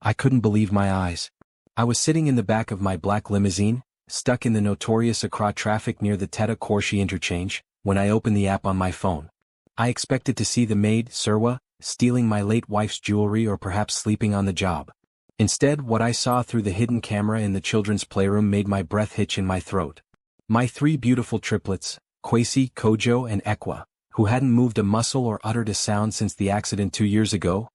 I couldn't believe my eyes. I was sitting in the back of my black limousine, stuck in the notorious Accra traffic near the Kofi interchange, when I opened the app on my phone. I expected to see the maid, Serwaa, stealing my late wife's jewelry or perhaps sleeping on the job. Instead, what I saw through the hidden camera in the children's playroom made my breath hitch in my throat. My three beautiful triplets, Kwesi, Kojo and Ekua, who hadn't moved a muscle or uttered a sound since the accident 2 years ago,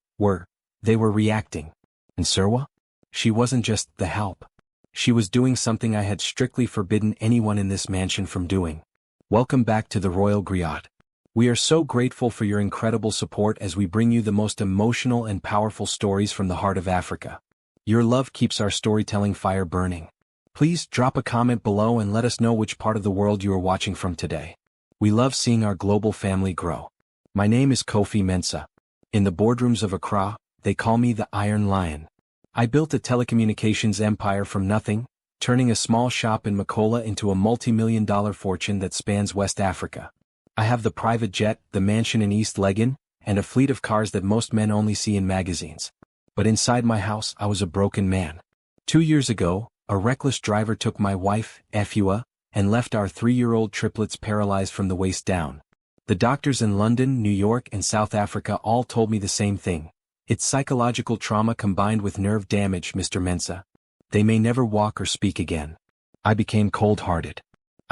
they were reacting. And Serwaa? She wasn't just the help. She was doing something I had strictly forbidden anyone in this mansion from doing. Welcome back to the Royal Griot. We are so grateful for your incredible support as we bring you the most emotional and powerful stories from the heart of Africa. Your love keeps our storytelling fire burning. Please drop a comment below and let us know which part of the world you are watching from today. We love seeing our global family grow. My name is Kofi Mensah. In the boardrooms of Accra, they call me the Iron Lion. I built a telecommunications empire from nothing, turning a small shop in Makola into a multi-million-dollar fortune that spans West Africa. I have the private jet, the mansion in East Legon, and a fleet of cars that most men only see in magazines. But inside my house, I was a broken man. 2 years ago, a reckless driver took my wife, Ekua, and left our 3-year-old triplets paralyzed from the waist down. The doctors in London, New York, and South Africa all told me the same thing. It's psychological trauma combined with nerve damage, Mr. Mensah. They may never walk or speak again. I became cold-hearted.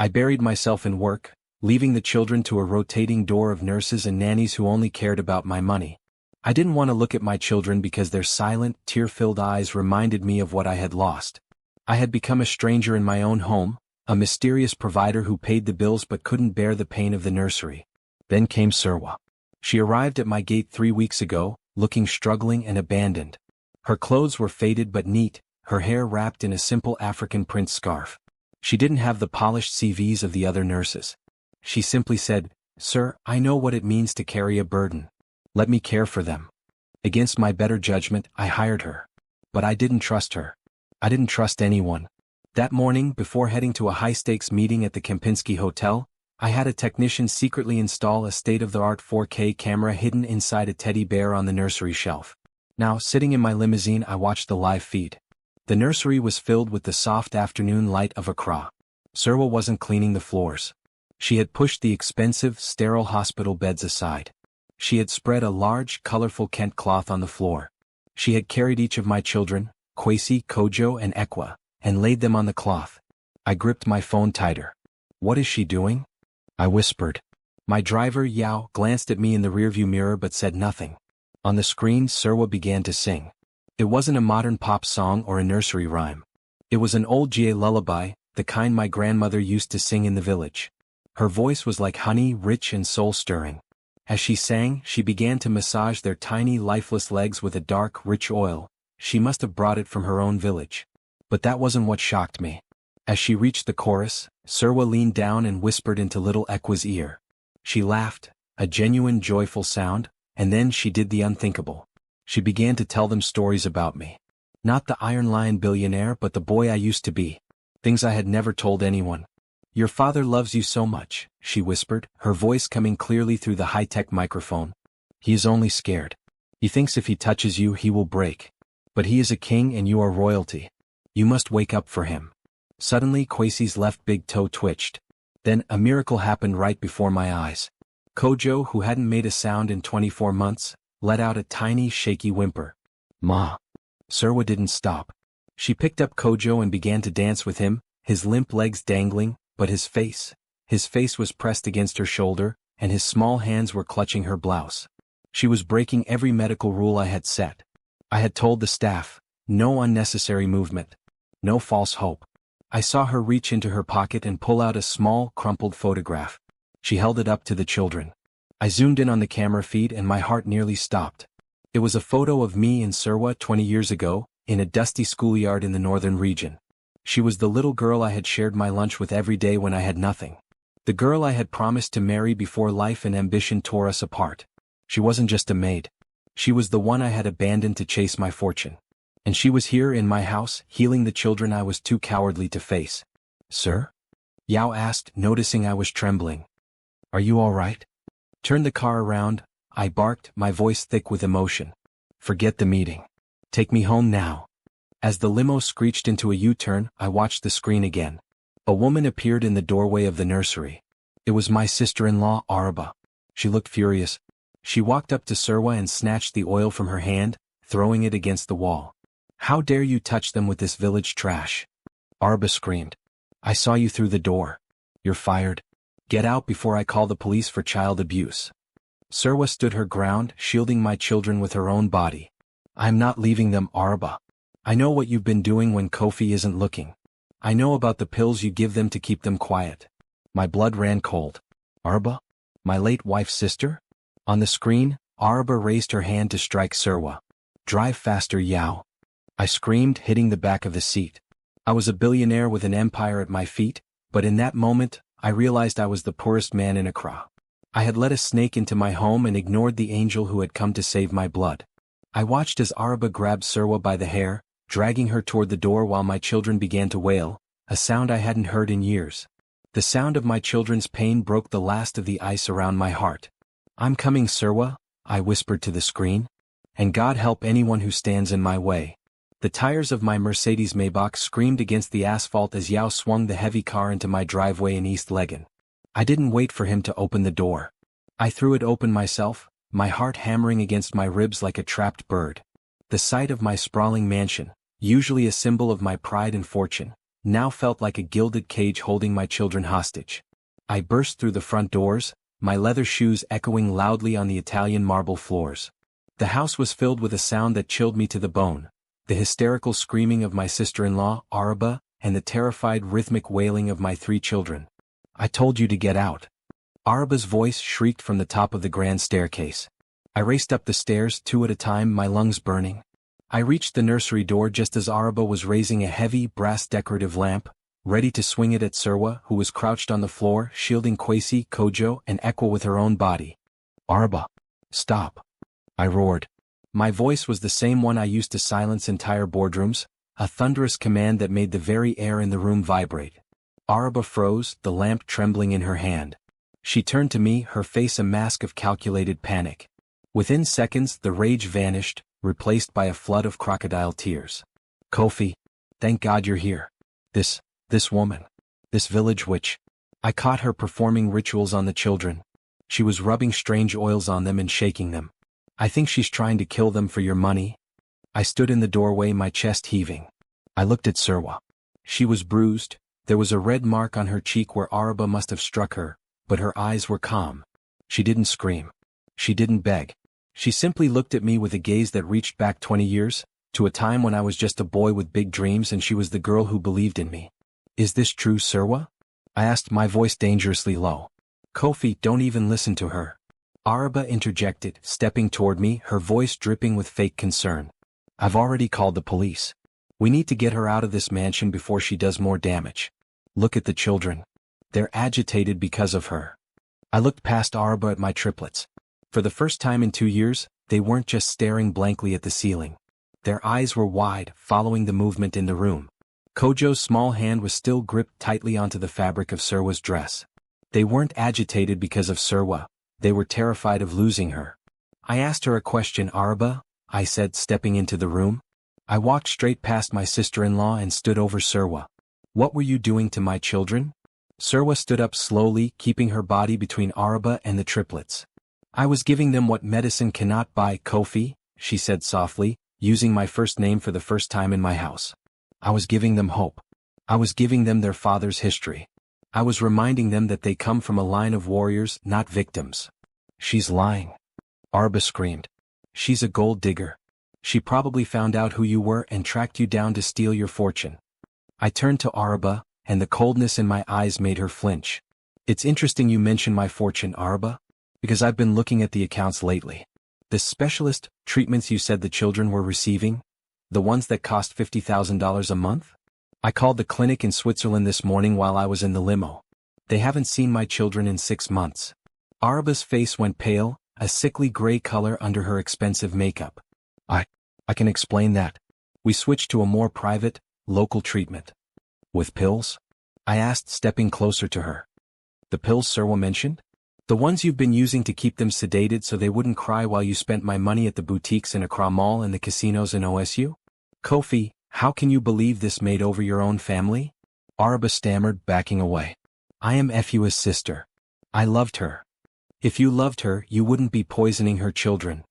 I buried myself in work, leaving the children to a rotating door of nurses and nannies who only cared about my money. I didn't want to look at my children because their silent, tear-filled eyes reminded me of what I had lost. I had become a stranger in my own home, a mysterious provider who paid the bills but couldn't bear the pain of the nursery. Then came Serwaa. She arrived at my gate 3 weeks ago, looking struggling and abandoned. Her clothes were faded but neat, her hair wrapped in a simple African print scarf. She didn't have the polished CVs of the other nurses. She simply said, "Sir, I know what it means to carry a burden. Let me care for them." Against my better judgment, I hired her. But I didn't trust her. I didn't trust anyone. That morning, before heading to a high-stakes meeting at the Kempinski Hotel, I had a technician secretly install a state-of-the-art 4K camera hidden inside a teddy bear on the nursery shelf. Now, sitting in my limousine, I watched the live feed. The nursery was filled with the soft afternoon light of Accra. Serwaa wasn't cleaning the floors. She had pushed the expensive, sterile hospital beds aside. She had spread a large, colorful Kent cloth on the floor. She had carried each of my children, Kwesi, Kojo, and Ekua, and laid them on the cloth. I gripped my phone tighter. "What is she doing?" I whispered. My driver, Yao, glanced at me in the rearview mirror but said nothing. On the screen, Serwaa began to sing. It wasn't a modern pop song or a nursery rhyme. It was an old GA lullaby, the kind my grandmother used to sing in the village. Her voice was like honey, rich and soul-stirring. As she sang, she began to massage their tiny, lifeless legs with a dark, rich oil. She must have brought it from her own village. But that wasn't what shocked me. As she reached the chorus, Serwaa leaned down and whispered into little Ekua's ear. She laughed, a genuine, joyful sound, and then she did the unthinkable. She began to tell them stories about me. Not the Iron Lion billionaire, but the boy I used to be. Things I had never told anyone. "Your father loves you so much," she whispered, her voice coming clearly through the high-tech microphone. "He is only scared. He thinks if he touches you, he will break. But he is a king and you are royalty. You must wake up for him." Suddenly, Kwesi's left big toe twitched. Then, a miracle happened right before my eyes. Kojo, who hadn't made a sound in 24 months, let out a tiny, shaky whimper. "Ma." Serwaa didn't stop. She picked up Kojo and began to dance with him, his limp legs dangling, but his face was pressed against her shoulder, and his small hands were clutching her blouse. She was breaking every medical rule I had set. I had told the staff, no unnecessary movement, no false hope. I saw her reach into her pocket and pull out a small, crumpled photograph. She held it up to the children. I zoomed in on the camera feed and my heart nearly stopped. It was a photo of me and Serwaa 20 years ago, in a dusty schoolyard in the northern region. She was the little girl I had shared my lunch with every day when I had nothing. The girl I had promised to marry before life and ambition tore us apart. She wasn't just a maid. She was the one I had abandoned to chase my fortune. And she was here in my house, healing the children I was too cowardly to face. "Sir?" Yao asked, noticing I was trembling. "Are you all right?" "Turn the car around," I barked, my voice thick with emotion. "Forget the meeting. Take me home now. As the limo screeched into a U-turn, I watched the screen again. A woman appeared in the doorway of the nursery. It was my sister-in-law, Araba. She looked furious. She walked up to Serwaa and snatched the oil from her hand, throwing it against the wall. How dare you touch them with this village trash? Araba screamed. I saw you through the door. You're fired. Get out before I call the police for child abuse. Serwaa stood her ground, shielding my children with her own body. I'm not leaving them, Araba. I know what you've been doing when Kofi isn't looking. I know about the pills you give them to keep them quiet. My blood ran cold. Araba? My late wife's sister? On the screen, Araba raised her hand to strike Serwaa. Drive faster, Yao. I screamed, hitting the back of the seat. I was a billionaire with an empire at my feet, but in that moment, I realized I was the poorest man in Accra. I had let a snake into my home and ignored the angel who had come to save my blood. I watched as Araba grabbed Serwaa by the hair, dragging her toward the door while my children began to wail, a sound I hadn't heard in years. The sound of my children's pain broke the last of the ice around my heart. I'm coming, Serwaa, I whispered to the screen. And God help anyone who stands in my way. The tires of my Mercedes Maybach screamed against the asphalt as Yao swung the heavy car into my driveway in East Legon. I didn't wait for him to open the door. I threw it open myself, my heart hammering against my ribs like a trapped bird. The sight of my sprawling mansion, usually a symbol of my pride and fortune, now felt like a gilded cage holding my children hostage. I burst through the front doors, my leather shoes echoing loudly on the Italian marble floors. The house was filled with a sound that chilled me to the bone, the hysterical screaming of my sister-in-law, Araba, and the terrified rhythmic wailing of my 3 children. I told you to get out. Araba's voice shrieked from the top of the grand staircase. I raced up the stairs 2 at a time, my lungs burning. I reached the nursery door just as Araba was raising a heavy, brass decorative lamp, ready to swing it at Serwaa, who was crouched on the floor, shielding Kwesi, Kojo, and Ekua with her own body. Araba! Stop! I roared. My voice was the same one I used to silence entire boardrooms, a thunderous command that made the very air in the room vibrate. Araba froze, the lamp trembling in her hand. She turned to me, her face a mask of calculated panic. Within seconds, the rage vanished, replaced by a flood of crocodile tears. Kofi, thank God you're here. This woman. This village witch. I caught her performing rituals on the children. She was rubbing strange oils on them and shaking them. I think she's trying to kill them for your money. I stood in the doorway, my chest heaving. I looked at Serwaa. She was bruised, there was a red mark on her cheek where Araba must have struck her, but her eyes were calm. She didn't scream. She didn't beg. She simply looked at me with a gaze that reached back 20 years, to a time when I was just a boy with big dreams and she was the girl who believed in me. Is this true, Serwaa? I asked, my voice dangerously low. Kofi, don't even listen to her. Araba interjected, stepping toward me, her voice dripping with fake concern. I've already called the police. We need to get her out of this mansion before she does more damage. Look at the children. They're agitated because of her. I looked past Araba at my triplets. For the first time in 2 years, they weren't just staring blankly at the ceiling. Their eyes were wide, following the movement in the room. Kojo's small hand was still gripped tightly onto the fabric of Serwaa's dress. They weren't agitated because of Serwaa. They were terrified of losing her. I asked her a question. Araba, I said, stepping into the room. I walked straight past my sister-in-law and stood over Serwaa. What were you doing to my children? Serwaa stood up slowly, keeping her body between Araba and the triplets. I was giving them what medicine cannot buy, Kofi, she said softly, using my first name for the first time in my house. I was giving them hope. I was giving them their father's history. I was reminding them that they come from a line of warriors, not victims. She's lying. Araba screamed. She's a gold digger. She probably found out who you were and tracked you down to steal your fortune. I turned to Araba, and the coldness in my eyes made her flinch. It's interesting you mention my fortune, Araba, because I've been looking at the accounts lately. The specialist treatments you said the children were receiving, the ones that cost $50,000 a month? I called the clinic in Switzerland this morning while I was in the limo. They haven't seen my children in 6 months. Araba's face went pale, a sickly gray color under her expensive makeup. I can explain that. We switched to a more private, local treatment. With pills? I asked, stepping closer to her. The pills Serwaa mentioned? The ones you've been using to keep them sedated so they wouldn't cry while you spent my money at the boutiques in Accra Mall and the casinos in OSU? Kofi, how can you believe this made over your own family? Araba stammered, backing away. I am Efua's sister. I loved her. If you loved her, you wouldn't be poisoning her children.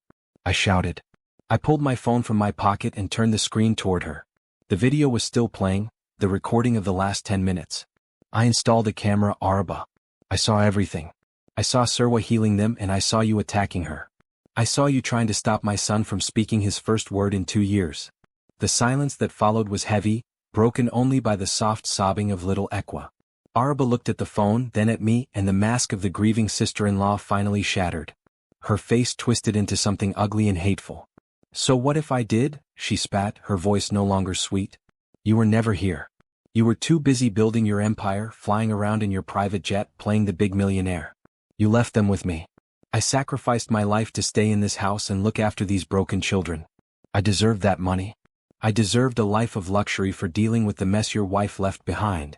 I shouted. I pulled my phone from my pocket and turned the screen toward her. The video was still playing, the recording of the last 10 minutes. I installed a camera, Araba. I saw everything. I saw Serwaa healing them and I saw you attacking her. I saw you trying to stop my son from speaking his first word in 2 years. The silence that followed was heavy, broken only by the soft sobbing of little Ekua. Araba looked at the phone, then at me, and the mask of the grieving sister-in-law finally shattered. Her face twisted into something ugly and hateful. So what if I did? She spat, her voice no longer sweet. You were never here. You were too busy building your empire, flying around in your private jet, playing the big millionaire. You left them with me. I sacrificed my life to stay in this house and look after these broken children. I deserved that money. I deserved a life of luxury for dealing with the mess your wife left behind.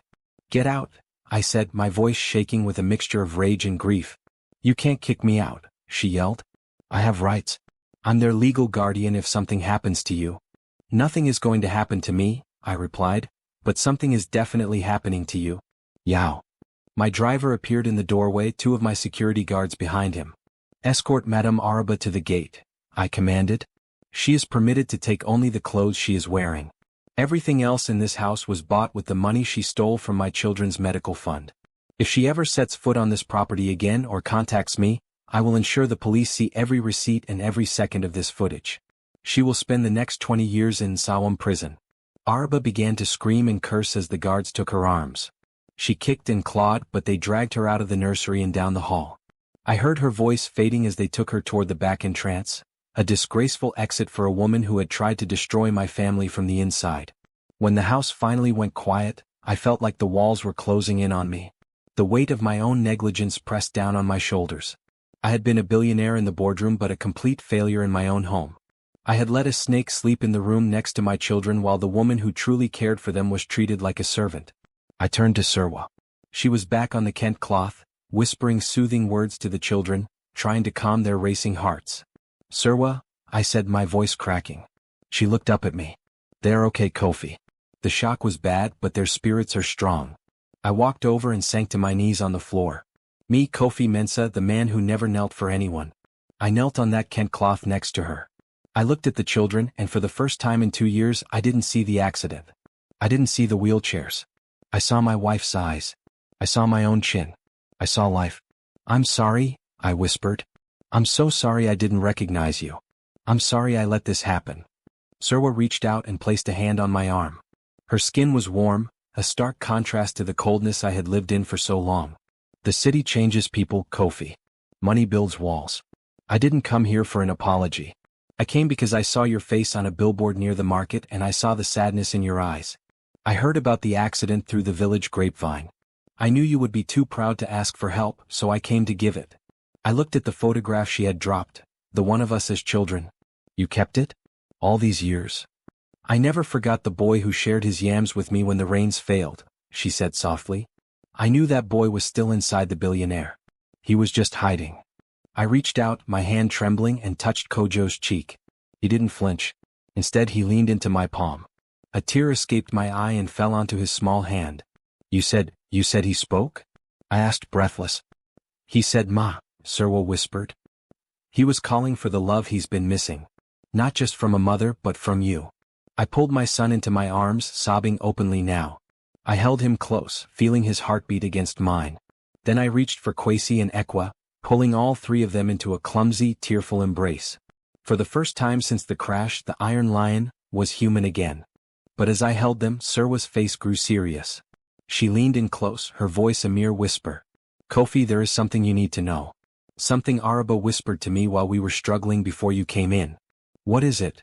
Get out, I said, my voice shaking with a mixture of rage and grief. You can't kick me out, she yelled. I have rights. I'm their legal guardian if something happens to you. Nothing is going to happen to me, I replied, but something is definitely happening to you. Yow. My driver appeared in the doorway, 2 of my security guards behind him. Escort Madame Araba to the gate, I commanded. She is permitted to take only the clothes she is wearing. Everything else in this house was bought with the money she stole from my children's medical fund. If she ever sets foot on this property again or contacts me, I will ensure the police see every receipt and every second of this footage. She will spend the next 20 years in Sawam prison. Araba began to scream and curse as the guards took her arms. She kicked and clawed, but they dragged her out of the nursery and down the hall. I heard her voice fading as they took her toward the back entrance, a disgraceful exit for a woman who had tried to destroy my family from the inside. When the house finally went quiet, I felt like the walls were closing in on me. The weight of my own negligence pressed down on my shoulders. I had been a billionaire in the boardroom but a complete failure in my own home. I had let a snake sleep in the room next to my children while the woman who truly cared for them was treated like a servant. I turned to Serwaa. She was back on the Kent cloth, whispering soothing words to the children, trying to calm their racing hearts. Serwaa, I said, my voice cracking. She looked up at me. They're okay, Kofi. The shock was bad, but their spirits are strong. I walked over and sank to my knees on the floor. Me, Kofi Mensah, the man who never knelt for anyone. I knelt on that Kent cloth next to her. I looked at the children, and for the first time in 2 years I didn't see the accident. I didn't see the wheelchairs. I saw my wife's eyes. I saw my own chin. I saw life. I'm sorry, I whispered. I'm so sorry I didn't recognize you. I'm sorry I let this happen. Serwaa reached out and placed a hand on my arm. Her skin was warm, a stark contrast to the coldness I had lived in for so long. The city changes people, Kofi. Money builds walls. I didn't come here for an apology. I came because I saw your face on a billboard near the market and I saw the sadness in your eyes. I heard about the accident through the village grapevine. I knew you would be too proud to ask for help, so I came to give it. I looked at the photograph she had dropped, the one of us as children. You kept it? All these years. I never forgot the boy who shared his yams with me when the rains failed, she said softly. I knew that boy was still inside the billionaire. He was just hiding. I reached out, my hand trembling, and touched Kojo's cheek. He didn't flinch. Instead, he leaned into my palm. A tear escaped my eye and fell onto his small hand. You said he spoke? I asked, breathless. He said, Ma, Serwaa whispered. He was calling for the love he's been missing. Not just from a mother, but from you. I pulled my son into my arms, sobbing openly now. I held him close, feeling his heartbeat against mine. Then I reached for Kwesi and Ekua, pulling all 3 of them into a clumsy, tearful embrace. For the first time since the crash, the Iron Lion was human again. But as I held them, Serwaa's face grew serious. She leaned in close, her voice a mere whisper. Kofi, there is something you need to know. Something Araba whispered to me while we were struggling before you came in. What is it?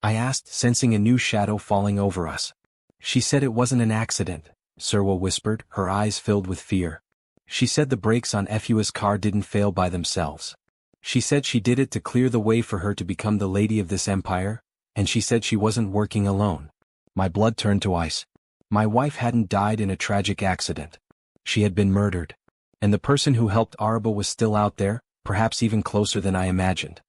I asked, sensing a new shadow falling over us. She said it wasn't an accident, Serwaa whispered, her eyes filled with fear. She said the brakes on Efua's car didn't fail by themselves. She said she did it to clear the way for her to become the lady of this empire, and she said she wasn't working alone. My blood turned to ice. My wife hadn't died in a tragic accident. She had been murdered. And the person who helped Araba was still out there, perhaps even closer than I imagined.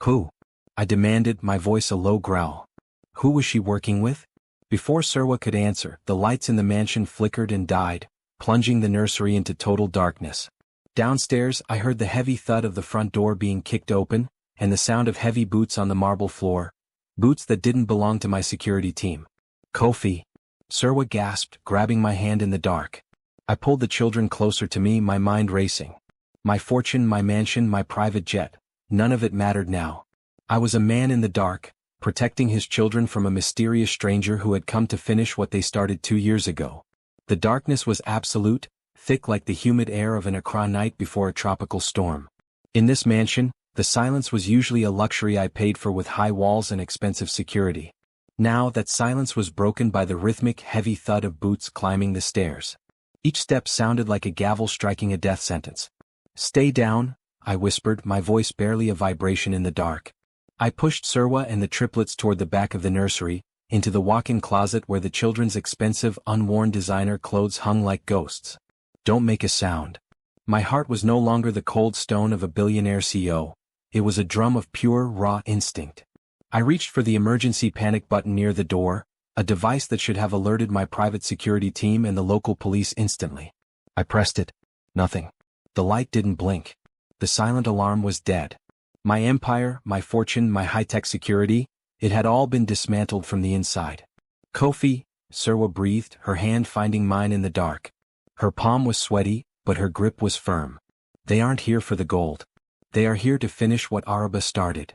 Who? I demanded, my voice a low growl. Who was she working with? Before Serwaa could answer, the lights in the mansion flickered and died, plunging the nursery into total darkness. Downstairs, I heard the heavy thud of the front door being kicked open, and the sound of heavy boots on the marble floor, boots that didn't belong to my security team. Kofi. Serwaa gasped, grabbing my hand in the dark. I pulled the children closer to me, my mind racing. My fortune, my mansion, my private jet, none of it mattered now. I was a man in the dark, protecting his children from a mysterious stranger who had come to finish what they started 2 years ago. The darkness was absolute, thick like the humid air of an Accra night before a tropical storm. In this mansion, the silence was usually a luxury I paid for with high walls and expensive security. Now that silence was broken by the rhythmic, heavy thud of boots climbing the stairs. Each step sounded like a gavel striking a death sentence. Stay down, I whispered, my voice barely a vibration in the dark. I pushed Serwaa and the triplets toward the back of the nursery, into the walk-in closet where the children's expensive, unworn designer clothes hung like ghosts. Don't make a sound. My heart was no longer the cold stone of a billionaire CEO. It was a drum of pure, raw instinct. I reached for the emergency panic button near the door, a device that should have alerted my private security team and the local police instantly. I pressed it. Nothing. The light didn't blink. The silent alarm was dead. My empire, my fortune, my high-tech security, it had all been dismantled from the inside. Kofi, Serwaa breathed, her hand finding mine in the dark. Her palm was sweaty, but her grip was firm. They aren't here for the gold. They are here to finish what Araba started.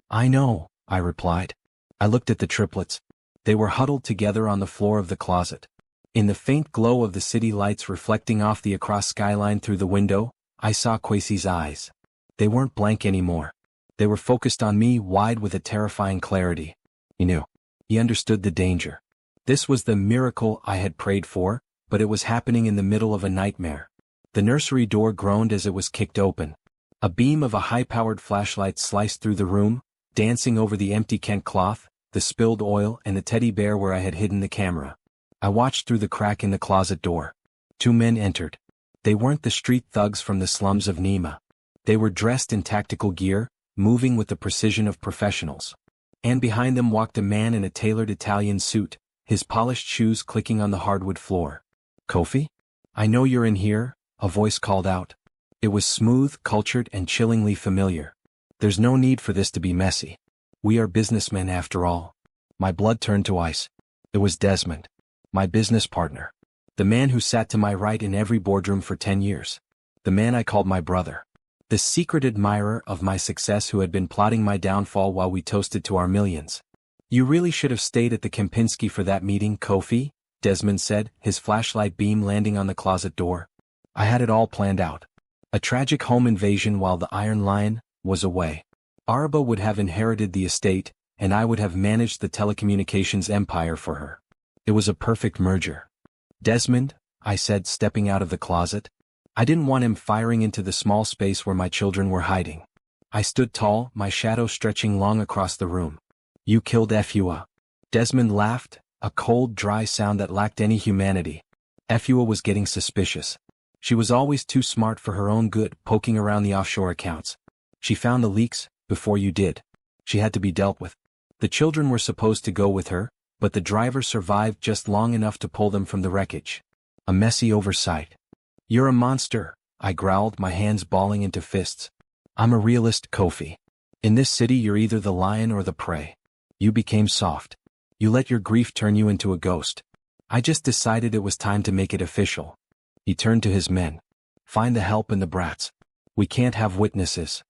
I know, I replied. I looked at the triplets. They were huddled together on the floor of the closet. In the faint glow of the city lights reflecting off the Accra skyline through the window, I saw Kwesi's eyes. They weren't blank anymore. They were focused on me, wide with a terrifying clarity. He knew. He understood the danger. This was the miracle I had prayed for, but it was happening in the middle of a nightmare. The nursery door groaned as it was kicked open. A beam of a high-powered flashlight sliced through the room, dancing over the empty Kent cloth, the spilled oil, and the teddy bear where I had hidden the camera. I watched through the crack in the closet door. 2 men entered. They weren't the street thugs from the slums of Nima. They were dressed in tactical gear, moving with the precision of professionals. And behind them walked a man in a tailored Italian suit, his polished shoes clicking on the hardwood floor. Kofi? I know you're in here, a voice called out. It was smooth, cultured, and chillingly familiar. There's no need for this to be messy. We are businessmen after all. My blood turned to ice. It was Desmond. My business partner. The man who sat to my right in every boardroom for 10 years. The man I called my brother. The secret admirer of my success who had been plotting my downfall while we toasted to our millions. You really should have stayed at the Kempinski for that meeting, Kofi, Desmond said, his flashlight beam landing on the closet door. I had it all planned out. A tragic home invasion while the Iron Lion was away. Araba would have inherited the estate, and I would have managed the telecommunications empire for her. It was a perfect merger. Desmond, I said, stepping out of the closet. I didn't want him firing into the small space where my children were hiding. I stood tall, my shadow stretching long across the room. You killed Ekua. Desmond laughed, a cold, dry sound that lacked any humanity. Ekua was getting suspicious. She was always too smart for her own good, poking around the offshore accounts. She found the leaks before you did. She had to be dealt with. The children were supposed to go with her, but the driver survived just long enough to pull them from the wreckage. A messy oversight. You're a monster, I growled, my hands balling into fists. I'm a realist, Kofi. In this city you're either the lion or the prey. You became soft. You let your grief turn you into a ghost. I just decided it was time to make it official. He turned to his men. Find the help and the brats. We can't have witnesses.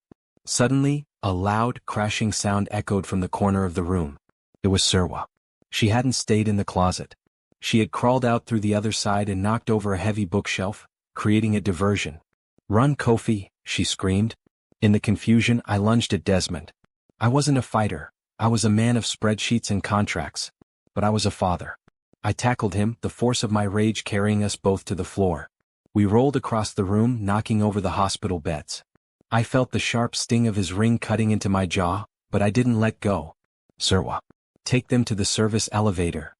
Suddenly, a loud, crashing sound echoed from the corner of the room. It was Serwaa. She hadn't stayed in the closet. She had crawled out through the other side and knocked over a heavy bookshelf, creating a diversion. Run, Kofi, she screamed. In the confusion, I lunged at Desmond. I wasn't a fighter. I was a man of spreadsheets and contracts. But I was a father. I tackled him, the force of my rage carrying us both to the floor. We rolled across the room, knocking over the hospital beds. I felt the sharp sting of his ring cutting into my jaw, but I didn't let go. Serwaa. Take them to the service elevator.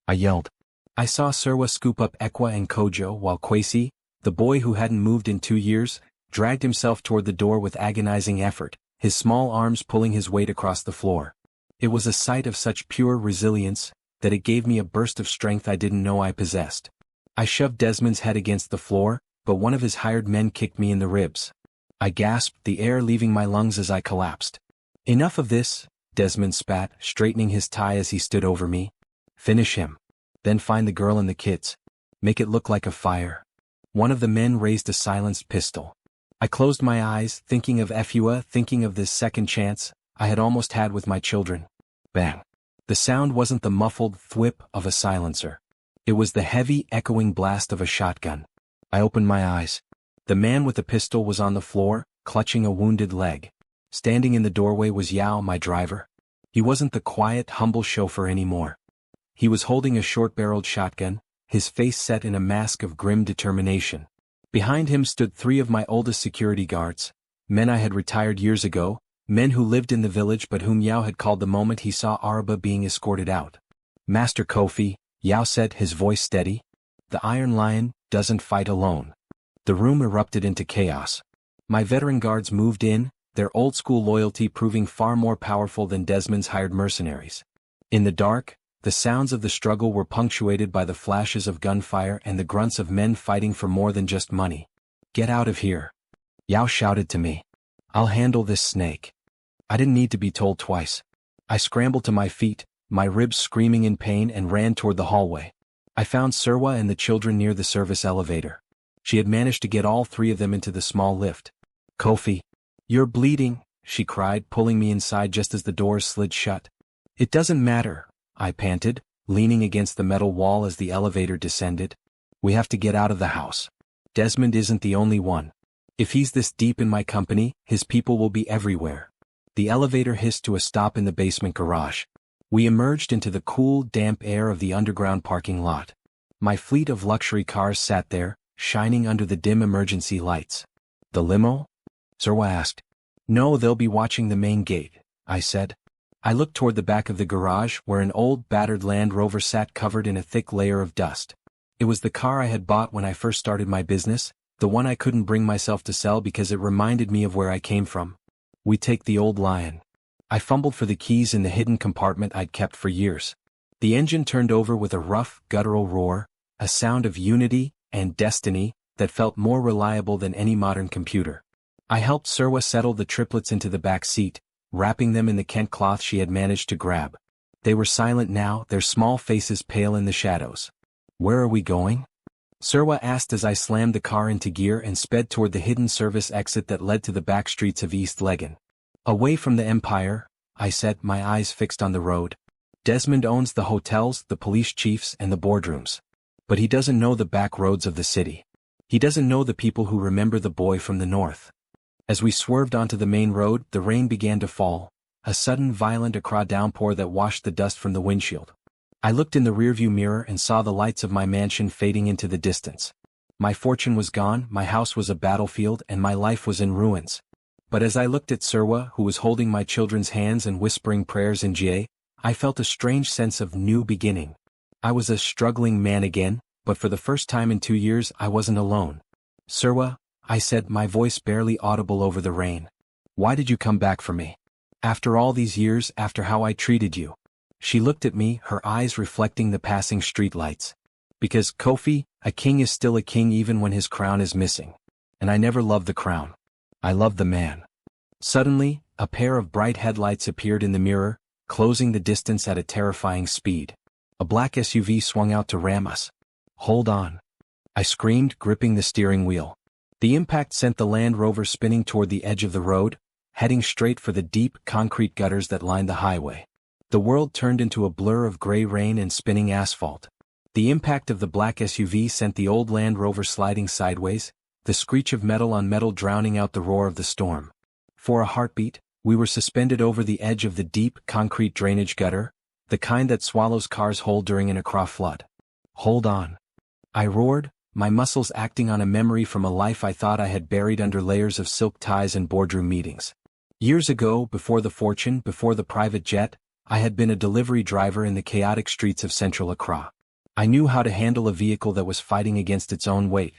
I yelled. I saw Serwaa scoop up Ekua and Kojo while Kwesi, The boy who hadn't moved in 2 years, dragged himself toward the door with agonizing effort, his small arms pulling his weight across the floor. It was a sight of such pure resilience, that it gave me a burst of strength I didn't know I possessed. I shoved Desmond's head against the floor, but one of his hired men kicked me in the ribs. I gasped, the air leaving my lungs as I collapsed. Enough of this, Desmond spat, straightening his tie as he stood over me. Finish him. Then find the girl and the kids. Make it look like a fire. One of the men raised a silenced pistol. I closed my eyes, thinking of Ekua, thinking of this second chance I had almost had with my children. Bang. The sound wasn't the muffled thwip of a silencer. It was the heavy, echoing blast of a shotgun. I opened my eyes. The man with the pistol was on the floor, clutching a wounded leg. Standing in the doorway was Yao, my driver. He wasn't the quiet, humble chauffeur anymore. He was holding a short-barreled shotgun, his face set in a mask of grim determination. Behind him stood 3 of my oldest security guards, men I had retired years ago, men who lived in the village but whom Yao had called the moment he saw Araba being escorted out. Master Kofi, Yao said, his voice steady. The Iron Lion doesn't fight alone. The room erupted into chaos. My veteran guards moved in, their old-school loyalty proving far more powerful than Desmond's hired mercenaries. In the dark, the sounds of the struggle were punctuated by the flashes of gunfire and the grunts of men fighting for more than just money. Get out of here. Yao shouted to me. I'll handle this snake. I didn't need to be told twice. I scrambled to my feet, my ribs screaming in pain, and ran toward the hallway. I found Serwaa and the children near the service elevator. She had managed to get all 3 of them into the small lift. Kofi. You're bleeding, she cried, pulling me inside just as the doors slid shut. It doesn't matter, I panted, leaning against the metal wall as the elevator descended. We have to get out of the house. Desmond isn't the only one. If he's this deep in my company, his people will be everywhere. The elevator hissed to a stop in the basement garage. We emerged into the cool, damp air of the underground parking lot. My fleet of luxury cars sat there, shining under the dim emergency lights. The limo? Serwaa asked. No, they'll be watching the main gate, I said. I looked toward the back of the garage where an old, battered Land Rover sat covered in a thick layer of dust. It was the car I had bought when I first started my business, the one I couldn't bring myself to sell because it reminded me of where I came from. We take the old Lion. I fumbled for the keys in the hidden compartment I'd kept for years. The engine turned over with a rough, guttural roar, a sound of unity and destiny that felt more reliable than any modern computer. I helped Serwaa settle the triplets into the back seat, wrapping them in the Kent cloth she had managed to grab. They were silent now, their small faces pale in the shadows. Where are we going? Serwaa asked as I slammed the car into gear and sped toward the hidden service exit that led to the back streets of East Legon. Away from the Empire, I said, my eyes fixed on the road. Desmond owns the hotels, the police chiefs, and the boardrooms. But he doesn't know the back roads of the city. He doesn't know the people who remember the boy from the north. As we swerved onto the main road, the rain began to fall, a sudden violent Accra downpour that washed the dust from the windshield. I looked in the rearview mirror and saw the lights of my mansion fading into the distance. My fortune was gone, my house was a battlefield, and my life was in ruins. But as I looked at Serwaa, who was holding my children's hands and whispering prayers in Jie, I felt a strange sense of new beginning. I was a struggling man again, but for the first time in 2 years I wasn't alone. Serwaa, I said, my voice barely audible over the rain. Why did you come back for me? After all these years, after how I treated you. She looked at me, her eyes reflecting the passing streetlights. Because, Kofi, a king is still a king even when his crown is missing. And I never loved the crown. I loved the man. Suddenly, a pair of bright headlights appeared in the mirror, closing the distance at a terrifying speed. A black SUV swung out to ram us. Hold on. I screamed, gripping the steering wheel. The impact sent the Land Rover spinning toward the edge of the road, heading straight for the deep, concrete gutters that lined the highway. The world turned into a blur of gray rain and spinning asphalt. The impact of the black SUV sent the old Land Rover sliding sideways, the screech of metal on metal drowning out the roar of the storm. For a heartbeat, we were suspended over the edge of the deep, concrete drainage gutter, the kind that swallows cars whole during an Accra flood. Hold on. I roared, my muscles acting on a memory from a life I thought I had buried under layers of silk ties and boardroom meetings. Years ago, before the fortune, before the private jet, I had been a delivery driver in the chaotic streets of central Accra. I knew how to handle a vehicle that was fighting against its own weight.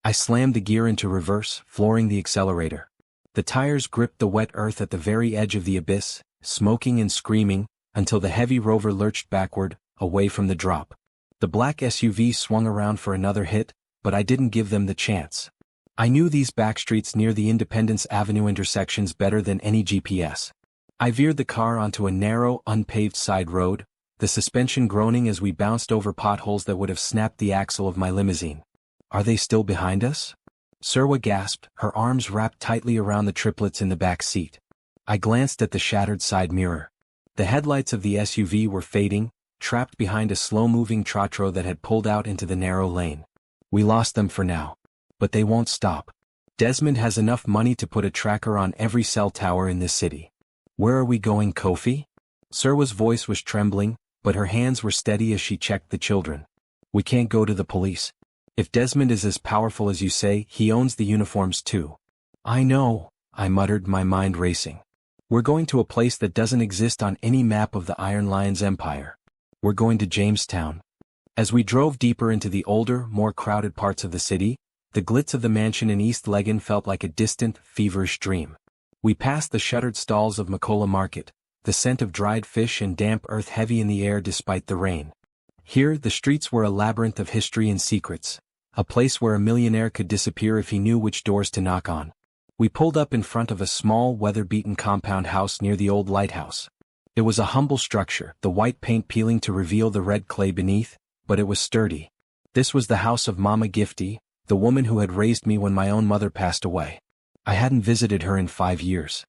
I slammed the gear into reverse, flooring the accelerator. The tires gripped the wet earth at the very edge of the abyss, smoking and screaming, until the heavy rover lurched backward, away from the drop. The black SUV swung around for another hit, but I didn't give them the chance. I knew these backstreets near the Independence Avenue intersections better than any GPS. I veered the car onto a narrow, unpaved side road, the suspension groaning as we bounced over potholes that would have snapped the axle of my limousine. Are they still behind us? Serwaa gasped, her arms wrapped tightly around the triplets in the back seat. I glanced at the shattered side mirror. The headlights of the SUV were fading, trapped behind a slow-moving trotro that had pulled out into the narrow lane. We lost them for now. But they won't stop. Desmond has enough money to put a tracker on every cell tower in this city. Where are we going, Kofi? Serwaa's voice was trembling, but her hands were steady as she checked the children. We can't go to the police. If Desmond is as powerful as you say, he owns the uniforms too. I know, I muttered, my mind racing. We're going to a place that doesn't exist on any map of the Iron Lion's empire. We're going to Jamestown. As we drove deeper into the older, more crowded parts of the city, the glitz of the mansion in East Legon felt like a distant, feverish dream. We passed the shuttered stalls of Makola Market, the scent of dried fish and damp earth heavy in the air despite the rain. Here, the streets were a labyrinth of history and secrets, a place where a millionaire could disappear if he knew which doors to knock on. We pulled up in front of a small, weather-beaten compound house near the old lighthouse. It was a humble structure, the white paint peeling to reveal the red clay beneath, but it was sturdy. This was the house of Mama Gifty, the woman who had raised me when my own mother passed away. I hadn't visited her in 5 years.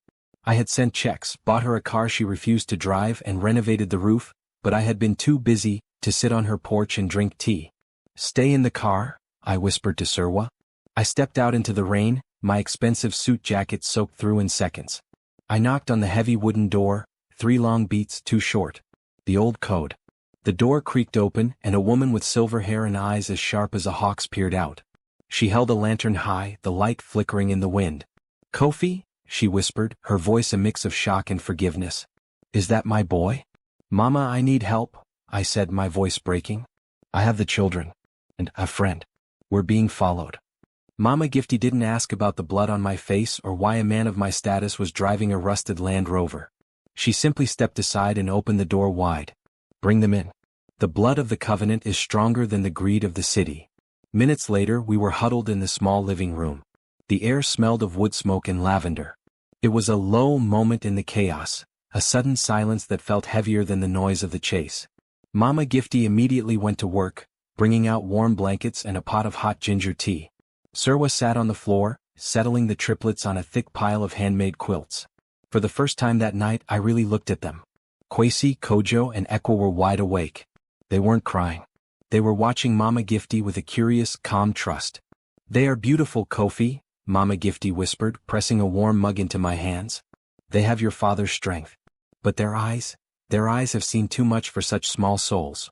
I had sent checks, bought her a car she refused to drive, and renovated the roof, but I had been too busy to sit on her porch and drink tea. Stay in the car, I whispered to Serwaa. I stepped out into the rain, my expensive suit jacket soaked through in seconds. I knocked on the heavy wooden door, 3 long beats too short. The old code. The door creaked open, and a woman with silver hair and eyes as sharp as a hawk's peered out. She held a lantern high, the light flickering in the wind. Kofi, she whispered, her voice a mix of shock and forgiveness. Is that my boy? Mama, I need help, I said, my voice breaking. I have the children. And a friend. We're being followed. Mama Gifty didn't ask about the blood on my face or why a man of my status was driving a rusted Land Rover. She simply stepped aside and opened the door wide. Bring them in. The blood of the covenant is stronger than the greed of the city. Minutes later, we were huddled in the small living room. The air smelled of wood smoke and lavender. It was a low moment in the chaos, a sudden silence that felt heavier than the noise of the chase. Mama Gifty immediately went to work, bringing out warm blankets and a pot of hot ginger tea. Serwaa sat on the floor, settling the triplets on a thick pile of handmade quilts. For the first time that night, I really looked at them. Kwesi, Kojo, and Ekua were wide awake. They weren't crying. They were watching Mama Gifty with a curious, calm trust. They are beautiful, Kofi, Mama Gifty whispered, pressing a warm mug into my hands. They have your father's strength. But their eyes have seen too much for such small souls.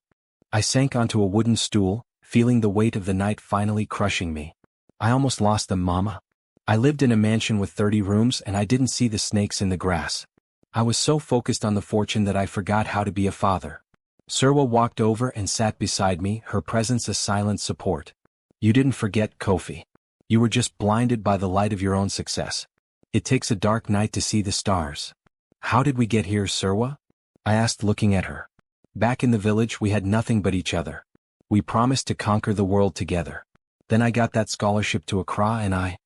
I sank onto a wooden stool, feeling the weight of the night finally crushing me. I almost lost them, Mama. I lived in a mansion with 30 rooms and I didn't see the snakes in the grass. I was so focused on the fortune that I forgot how to be a father. Serwaa walked over and sat beside me, her presence a silent support. You didn't forget, Kofi. You were just blinded by the light of your own success. It takes a dark night to see the stars. How did we get here, Serwaa? I asked, looking at her. Back in the village, we had nothing but each other. We promised to conquer the world together. Then I got that scholarship to Accra and I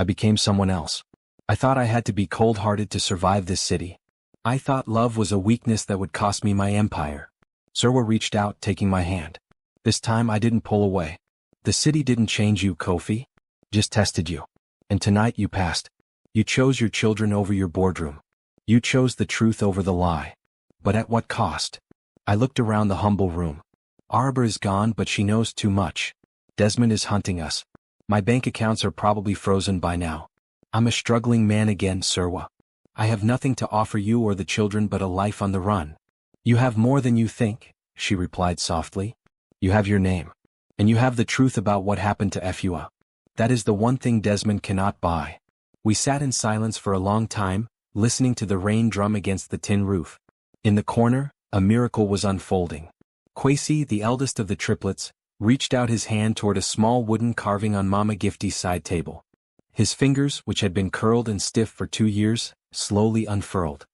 became someone else. I thought I had to be cold-hearted to survive this city. I thought love was a weakness that would cost me my empire. Serwaa reached out, taking my hand. This time I didn't pull away. The city didn't change you, Kofi. Just tested you. And tonight you passed. You chose your children over your boardroom. You chose the truth over the lie. But at what cost? I looked around the humble room. Arbor is gone, but she knows too much. Desmond is hunting us. My bank accounts are probably frozen by now. I'm a struggling man again, Serwaa. I have nothing to offer you or the children but a life on the run. You have more than you think, she replied softly. You have your name. And you have the truth about what happened to Ekua. That is the one thing Desmond cannot buy. We sat in silence for a long time, listening to the rain drum against the tin roof. In the corner, a miracle was unfolding. Kwesi, the eldest of the triplets, reached out his hand toward a small wooden carving on Mama Gifty's side table. His fingers, which had been curled and stiff for 2 years, slowly unfurled.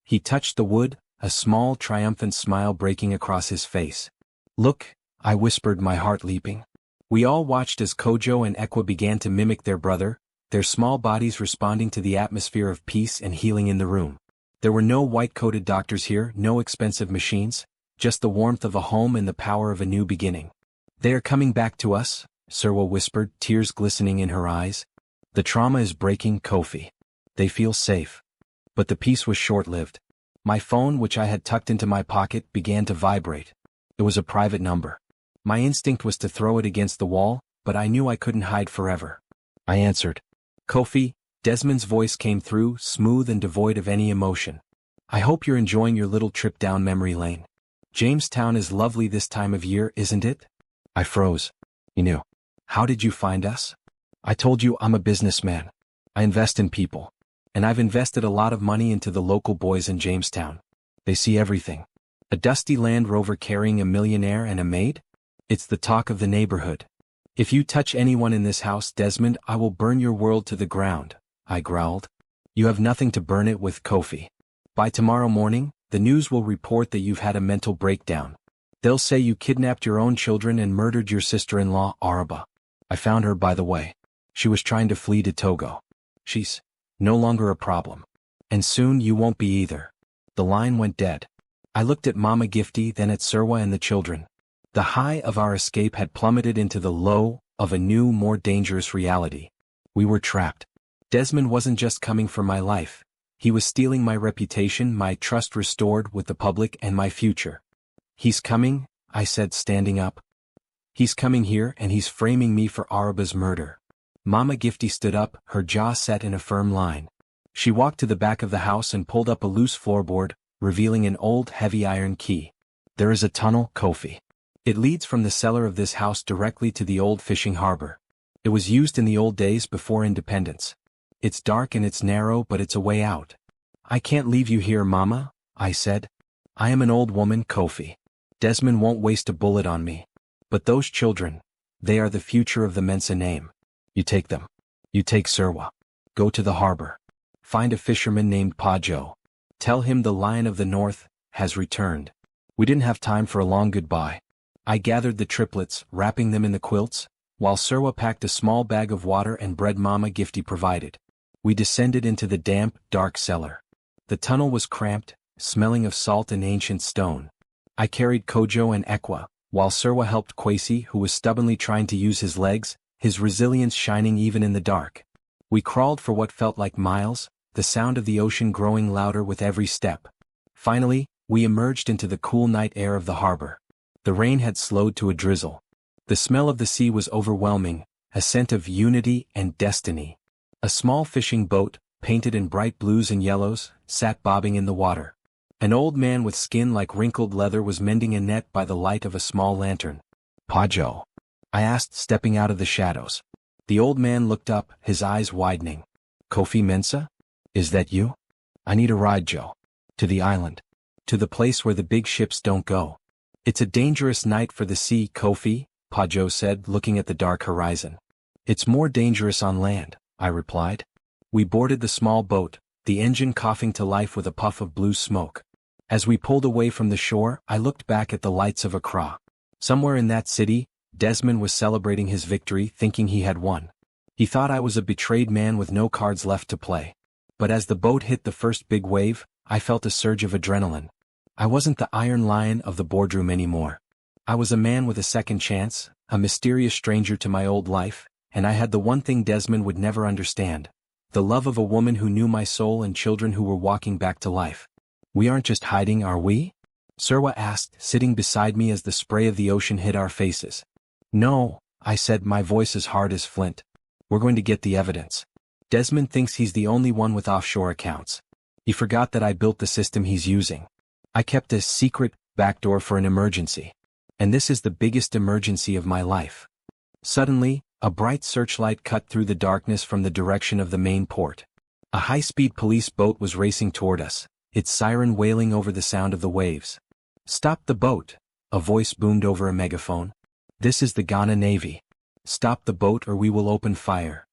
He touched the wood, a small triumphant smile breaking across his face. "Look," I whispered, my heart leaping. We all watched as Kojo and Ekua began to mimic their brother, their small bodies responding to the atmosphere of peace and healing in the room. There were no white-coated doctors here, no expensive machines, just the warmth of a home and the power of a new beginning. "They are coming back to us," Serwaa whispered, tears glistening in her eyes. "The trauma is breaking, Kofi. They feel safe." But the peace was short-lived. My phone, which I had tucked into my pocket, began to vibrate. It was a private number. My instinct was to throw it against the wall, but I knew I couldn't hide forever. I answered. "Kofi," Desmond's voice came through, smooth and devoid of any emotion. "I hope you're enjoying your little trip down memory lane. Jamestown is lovely this time of year, isn't it?" I froze. "You knew. How did you find us?" "I told you I'm a businessman. I invest in people. And I've invested a lot of money into the local boys in Jamestown. They see everything. A dusty Land Rover carrying a millionaire and a maid? It's the talk of the neighborhood. If you touch anyone in this house, Desmond, I will burn your world to the ground," I growled. "You have nothing to burn it with, Kofi. By tomorrow morning, the news will report that you've had a mental breakdown. They'll say you kidnapped your own children and murdered your sister-in-law, Araba. I found her, by the way. She was trying to flee to Togo. She's no longer a problem. And soon you won't be either." The line went dead. I looked at Mama Gifty, then at Serwaa and the children. The high of our escape had plummeted into the low of a new, more dangerous reality. We were trapped. Desmond wasn't just coming for my life. He was stealing my reputation, my trust restored with the public, and my future. "He's coming," I said, standing up. "He's coming here, and he's framing me for Araba's murder." Mama Gifty stood up, her jaw set in a firm line. She walked to the back of the house and pulled up a loose floorboard, revealing an old, heavy iron key. "There is a tunnel, Kofi. It leads from the cellar of this house directly to the old fishing harbor. It was used in the old days before independence. It's dark and it's narrow, but it's a way out." "I can't leave you here, Mama," I said. "I am an old woman, Kofi. Desmond won't waste a bullet on me. But those children, they are the future of the Mensah name. You take them. You take Serwaa. Go to the harbor. Find a fisherman named Kojo. Tell him the Lion of the North has returned." We didn't have time for a long goodbye. I gathered the triplets, wrapping them in the quilts, while Serwaa packed a small bag of water and bread Mama Gifty provided. We descended into the damp, dark cellar. The tunnel was cramped, smelling of salt and ancient stone. I carried Kojo and Ekua, while Serwaa helped Kwesi, who was stubbornly trying to use his legs, his resilience shining even in the dark. We crawled for what felt like miles, the sound of the ocean growing louder with every step. Finally, we emerged into the cool night air of the harbor. The rain had slowed to a drizzle. The smell of the sea was overwhelming, a scent of unity and destiny. A small fishing boat, painted in bright blues and yellows, sat bobbing in the water. An old man with skin like wrinkled leather was mending a net by the light of a small lantern. "Kojo?" I asked, stepping out of the shadows. The old man looked up, his eyes widening. "Kofi Mensah? Is that you? I need a ride, Joe. To the island. To the place where the big ships don't go." "It's a dangerous night for the sea, Kofi," Kojo said, looking at the dark horizon. "It's more dangerous on land," I replied. We boarded the small boat, the engine coughing to life with a puff of blue smoke. As we pulled away from the shore, I looked back at the lights of Accra. Somewhere in that city, Desmond was celebrating his victory, thinking he had won. He thought I was a betrayed man with no cards left to play. But as the boat hit the first big wave, I felt a surge of adrenaline. I wasn't the Iron Lion of the boardroom anymore. I was a man with a second chance, a mysterious stranger to my old life, and I had the one thing Desmond would never understand: the love of a woman who knew my soul and children who were walking back to life. "We aren't just hiding, are we?" Serwaa asked, sitting beside me as the spray of the ocean hit our faces. "No," I said, my voice as hard as flint. "We're going to get the evidence. Desmond thinks he's the only one with offshore accounts. He forgot that I built the system he's using. I kept a secret backdoor for an emergency. And this is the biggest emergency of my life." Suddenly, a bright searchlight cut through the darkness from the direction of the main port. A high-speed police boat was racing toward us, its siren wailing over the sound of the waves. "Stop the boat," a voice boomed over a megaphone. This is the Ghana Navy. Stop the boat or we will open fire.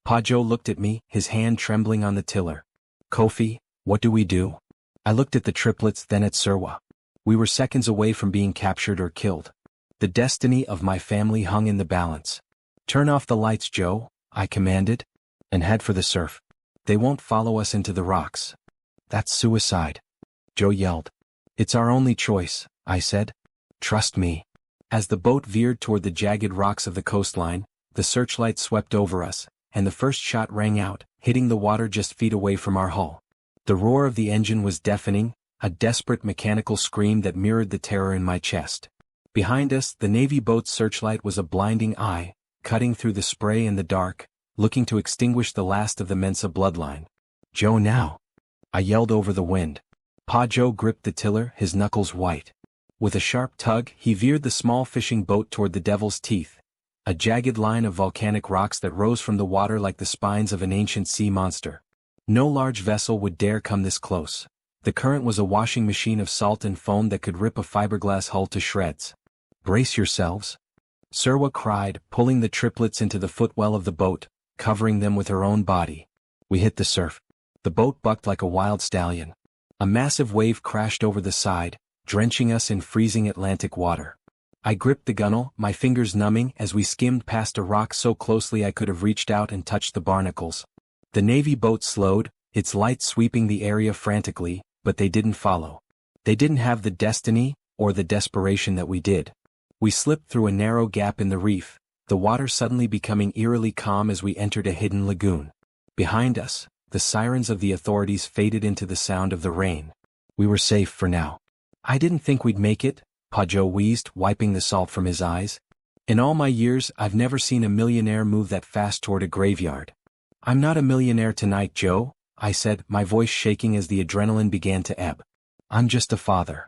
Kojo looked at me, his hand trembling on the tiller. Kofi, what do we do? I looked at the triplets, then at Serwaa. We were seconds away from being captured or killed. The destiny of my family hung in the balance. Turn off the lights, Joe, I commanded, and head for the surf. They won't follow us into the rocks. That's suicide, Joe yelled. It's our only choice, I said. Trust me. As the boat veered toward the jagged rocks of the coastline, the searchlight swept over us, and the first shot rang out, hitting the water just feet away from our hull. The roar of the engine was deafening, a desperate mechanical scream that mirrored the terror in my chest. Behind us, the Navy boat's searchlight was a blinding eye, cutting through the spray and the dark, looking to extinguish the last of the Mensah bloodline. Joe now! I yelled over the wind. Kojo gripped the tiller, his knuckles white. With a sharp tug, he veered the small fishing boat toward the Devil's Teeth, a jagged line of volcanic rocks that rose from the water like the spines of an ancient sea monster. No large vessel would dare come this close. The current was a washing machine of salt and foam that could rip a fiberglass hull to shreds. Brace yourselves, Serwaa cried, pulling the triplets into the footwell of the boat, covering them with her own body. We hit the surf. The boat bucked like a wild stallion. A massive wave crashed over the side, drenching us in freezing Atlantic water. I gripped the gunwale, my fingers numbing as we skimmed past a rock so closely I could have reached out and touched the barnacles. The Navy boat slowed, its lights sweeping the area frantically, but they didn't follow. They didn't have the destiny, or the desperation that we did. We slipped through a narrow gap in the reef, the water suddenly becoming eerily calm as we entered a hidden lagoon. Behind us, the sirens of the authorities faded into the sound of the rain. We were safe for now. I didn't think we'd make it, Kojo wheezed, wiping the salt from his eyes. In all my years, I've never seen a millionaire move that fast toward a graveyard. I'm not a millionaire tonight, Joe, I said, my voice shaking as the adrenaline began to ebb. I'm just a father.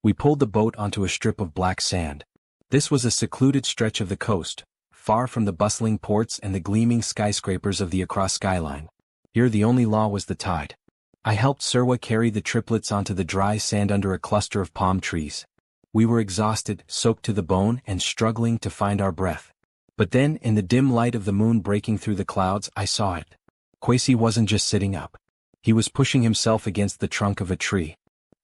We pulled the boat onto a strip of black sand. This was a secluded stretch of the coast, far from the bustling ports and the gleaming skyscrapers of the Accra skyline. Here the only law was the tide. I helped Serwaa carry the triplets onto the dry sand under a cluster of palm trees. We were exhausted, soaked to the bone, and struggling to find our breath. But then, in the dim light of the moon breaking through the clouds, I saw it. Kwesi wasn't just sitting up. He was pushing himself against the trunk of a tree.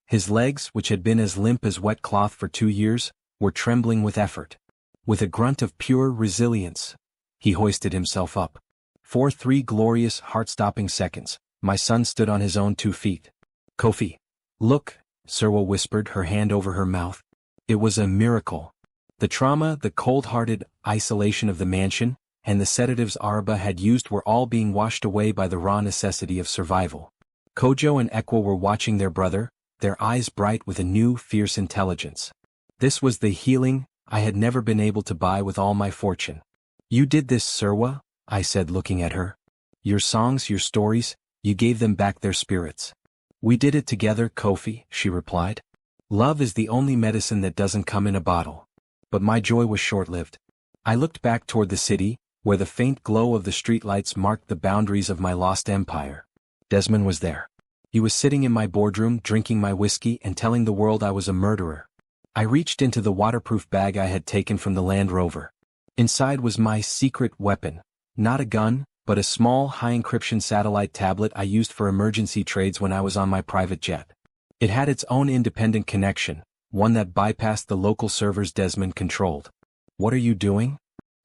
His legs, which had been as limp as wet cloth for 2 years, were trembling with effort. With a grunt of pure resilience, he hoisted himself up. For 3 glorious, heart-stopping seconds, my son stood on his own 2 feet. Kofi. Look, Serwaa whispered, her hand over her mouth. It was a miracle. The trauma, the cold-hearted isolation of the mansion, and the sedatives Araba had used were all being washed away by the raw necessity of survival. Kojo and Ekua were watching their brother, their eyes bright with a new, fierce intelligence. This was the healing I had never been able to buy with all my fortune. You did this, Serwaa, I said, looking at her. Your songs, your stories, you gave them back their spirits. We did it together, Kofi, she replied. Love is the only medicine that doesn't come in a bottle. But my joy was short-lived. I looked back toward the city, where the faint glow of the streetlights marked the boundaries of my lost empire. Desmond was there. He was sitting in my boardroom, drinking my whiskey and telling the world I was a murderer. I reached into the waterproof bag I had taken from the Land Rover. Inside was my secret weapon. Not a gun, but a small, high-encryption satellite tablet I used for emergency trades when I was on my private jet. It had its own independent connection, one that bypassed the local servers Desmond controlled. What are you doing?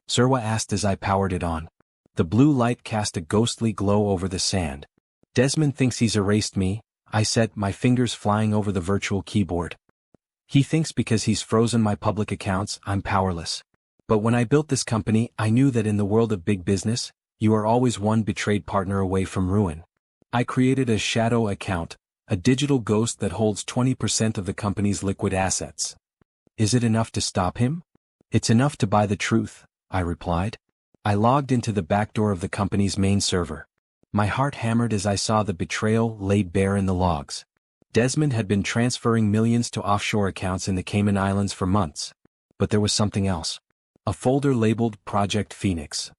Serwaa asked as I powered it on. The blue light cast a ghostly glow over the sand. Desmond thinks he's erased me, I said, my fingers flying over the virtual keyboard. He thinks because he's frozen my public accounts, I'm powerless. But when I built this company, I knew that in the world of big business, you are always one betrayed partner away from ruin. I created a shadow account, a digital ghost that holds 20% of the company's liquid assets. Is it enough to stop him? It's enough to buy the truth, I replied. I logged into the backdoor of the company's main server. My heart hammered as I saw the betrayal laid bare in the logs. Desmond had been transferring millions to offshore accounts in the Cayman Islands for months. But there was something else. A folder labeled Project Phoenix.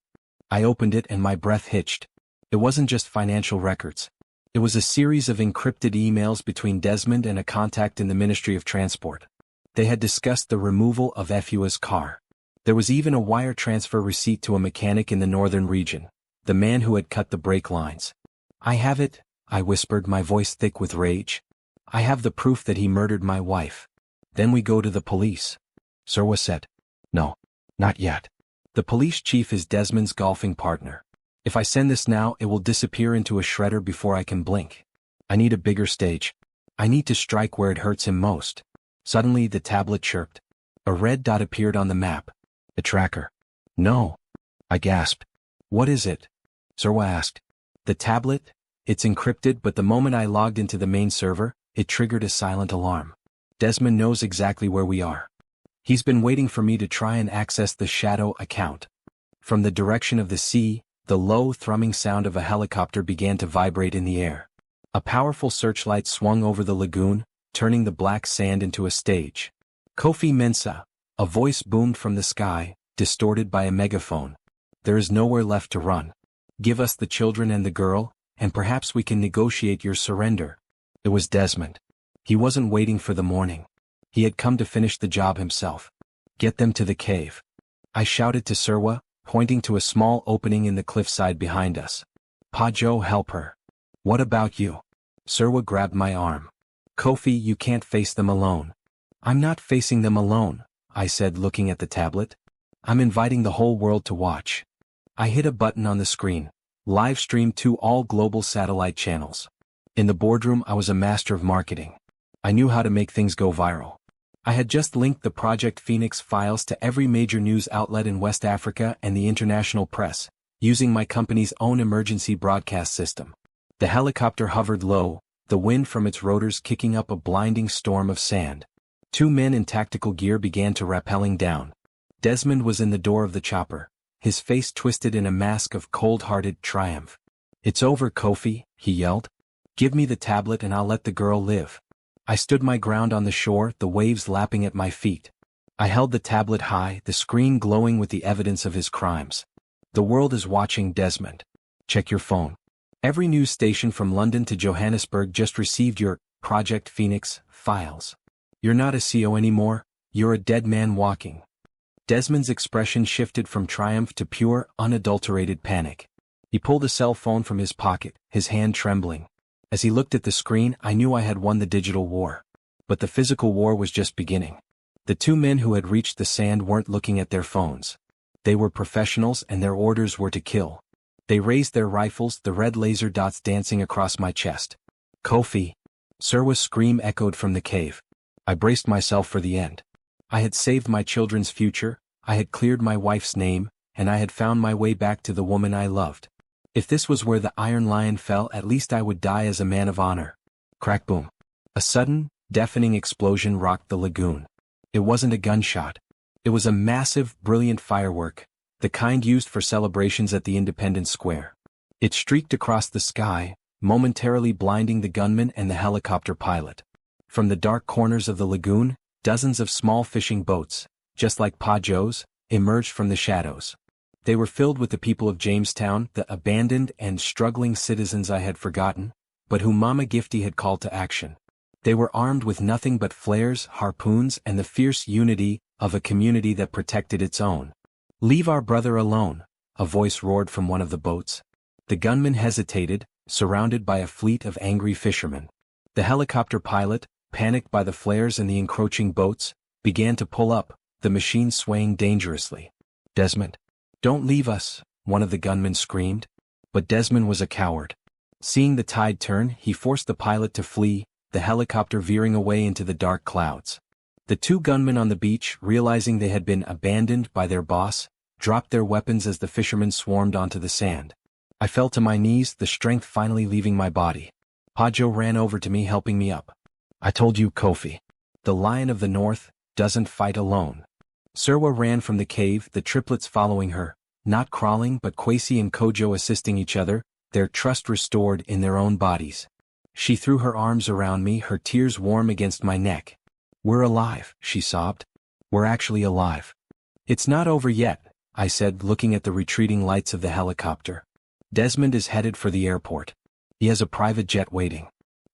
I opened it and my breath hitched. It wasn't just financial records. It was a series of encrypted emails between Desmond and a contact in the Ministry of Transport. They had discussed the removal of Efua's car. There was even a wire transfer receipt to a mechanic in the northern region, the man who had cut the brake lines. I have it, I whispered, my voice thick with rage. I have the proof that he murdered my wife. Then we go to the police. Serwaa said. No, not yet. The police chief is Desmond's golfing partner. If I send this now, it will disappear into a shredder before I can blink. I need a bigger stage. I need to strike where it hurts him most. Suddenly the tablet chirped. A red dot appeared on the map. A tracker. No. I gasped. What is it? Serwaa asked. The tablet? It's encrypted, but the moment I logged into the main server, it triggered a silent alarm. Desmond knows exactly where we are. He's been waiting for me to try and access the shadow account. From the direction of the sea, the low thrumming sound of a helicopter began to vibrate in the air. A powerful searchlight swung over the lagoon, turning the black sand into a stage. Kofi Mensah, a voice boomed from the sky, distorted by a megaphone. There is nowhere left to run. Give us the children and the girl, and perhaps we can negotiate your surrender. It was Desmond. He wasn't waiting for the morning. He had come to finish the job himself. Get them to the cave. I shouted to Serwaa, pointing to a small opening in the cliffside behind us. Kojo, help her. What about you? Serwaa grabbed my arm. Kofi, you can't face them alone. I'm not facing them alone, I said, looking at the tablet. I'm inviting the whole world to watch. I hit a button on the screen. Live stream to all global satellite channels. In the boardroom, I was a master of marketing. I knew how to make things go viral. I had just linked the Project Phoenix files to every major news outlet in West Africa and the international press, using my company's own emergency broadcast system. The helicopter hovered low, the wind from its rotors kicking up a blinding storm of sand. Two men in tactical gear began to rappelling down. Desmond was in the door of the chopper, his face twisted in a mask of cold-hearted triumph. It's over, Kofi, he yelled. Give me the tablet and I'll let the girl live. I stood my ground on the shore, the waves lapping at my feet. I held the tablet high, the screen glowing with the evidence of his crimes. The world is watching, Desmond. Check your phone. Every news station from London to Johannesburg just received your Project Phoenix files. You're not a CEO anymore, you're a dead man walking. Desmond's expression shifted from triumph to pure, unadulterated panic. He pulled a cell phone from his pocket, his hand trembling. As he looked at the screen, I knew I had won the digital war. But the physical war was just beginning. The two men who had reached the sand weren't looking at their phones. They were professionals and their orders were to kill. They raised their rifles, the red laser dots dancing across my chest. Kofi! Serwaa's scream echoed from the cave. I braced myself for the end. I had saved my children's future, I had cleared my wife's name, and I had found my way back to the woman I loved. If this was where the Iron Lion fell, at least I would die as a man of honor. Crack boom. A sudden, deafening explosion rocked the lagoon. It wasn't a gunshot. It was a massive, brilliant firework, the kind used for celebrations at the Independence Square. It streaked across the sky, momentarily blinding the gunman and the helicopter pilot. From the dark corners of the lagoon, dozens of small fishing boats, just like Kojo's, emerged from the shadows. They were filled with the people of Jamestown, the abandoned and struggling citizens I had forgotten, but whom Mama Gifty had called to action. They were armed with nothing but flares, harpoons, and the fierce unity of a community that protected its own. Leave our brother alone, a voice roared from one of the boats. The gunman hesitated, surrounded by a fleet of angry fishermen. The helicopter pilot, panicked by the flares and the encroaching boats, began to pull up, the machine swaying dangerously. Desmond. Don't leave us, one of the gunmen screamed. But Desmond was a coward. Seeing the tide turn, he forced the pilot to flee, the helicopter veering away into the dark clouds. The two gunmen on the beach, realizing they had been abandoned by their boss, dropped their weapons as the fishermen swarmed onto the sand. I fell to my knees, the strength finally leaving my body. Kojo ran over to me, helping me up. I told you, Kofi. The Lion of the North doesn't fight alone. Serwaa ran from the cave, the triplets following her, not crawling but Kwesi and Kojo assisting each other, their trust restored in their own bodies. She threw her arms around me, her tears warm against my neck. We're alive, she sobbed. We're actually alive. It's not over yet, I said, looking at the retreating lights of the helicopter. Desmond is headed for the airport. He has a private jet waiting.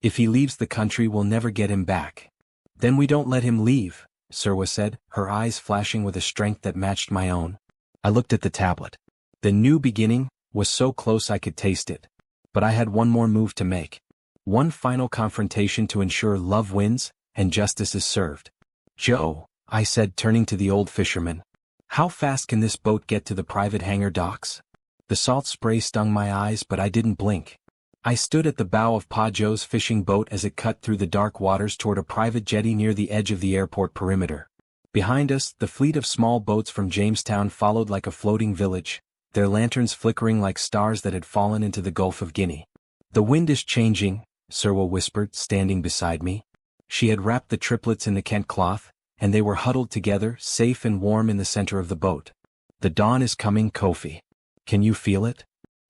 If he leaves the country, we'll never get him back. Then we don't let him leave, Serwaa said, her eyes flashing with a strength that matched my own. I looked at the tablet. The new beginning was so close I could taste it. But I had one more move to make. One final confrontation to ensure love wins and justice is served. "Joe," I said, turning to the old fisherman. "How fast can this boat get to the private hangar docks?" The salt spray stung my eyes, but I didn't blink. I stood at the bow of Kojo's fishing boat as it cut through the dark waters toward a private jetty near the edge of the airport perimeter. Behind us, the fleet of small boats from Jamestown followed like a floating village, their lanterns flickering like stars that had fallen into the Gulf of Guinea. "The wind is changing," Serwaa whispered, standing beside me. She had wrapped the triplets in the Kent cloth, and they were huddled together, safe and warm in the center of the boat. "The dawn is coming, Kofi. Can you feel it?"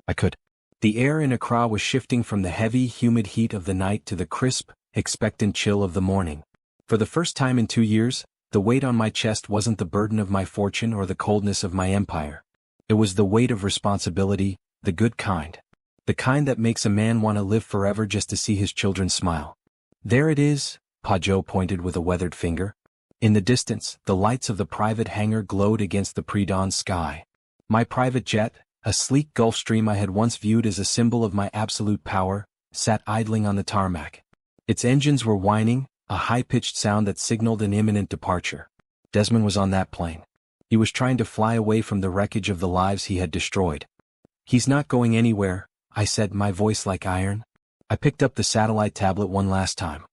I could. The air in Accra was shifting from the heavy, humid heat of the night to the crisp, expectant chill of the morning. For the first time in 2 years, the weight on my chest wasn't the burden of my fortune or the coldness of my empire. It was the weight of responsibility, the good kind. The kind that makes a man want to live forever just to see his children smile. "There it is," Kojo pointed with a weathered finger. In the distance, the lights of the private hangar glowed against the pre-dawn sky. My private jet, a sleek Gulfstream I had once viewed as a symbol of my absolute power, sat idling on the tarmac. Its engines were whining, a high-pitched sound that signaled an imminent departure. Desmond was on that plane. He was trying to fly away from the wreckage of the lives he had destroyed. "He's not going anywhere," I said, my voice like iron. I picked up the satellite tablet one last time.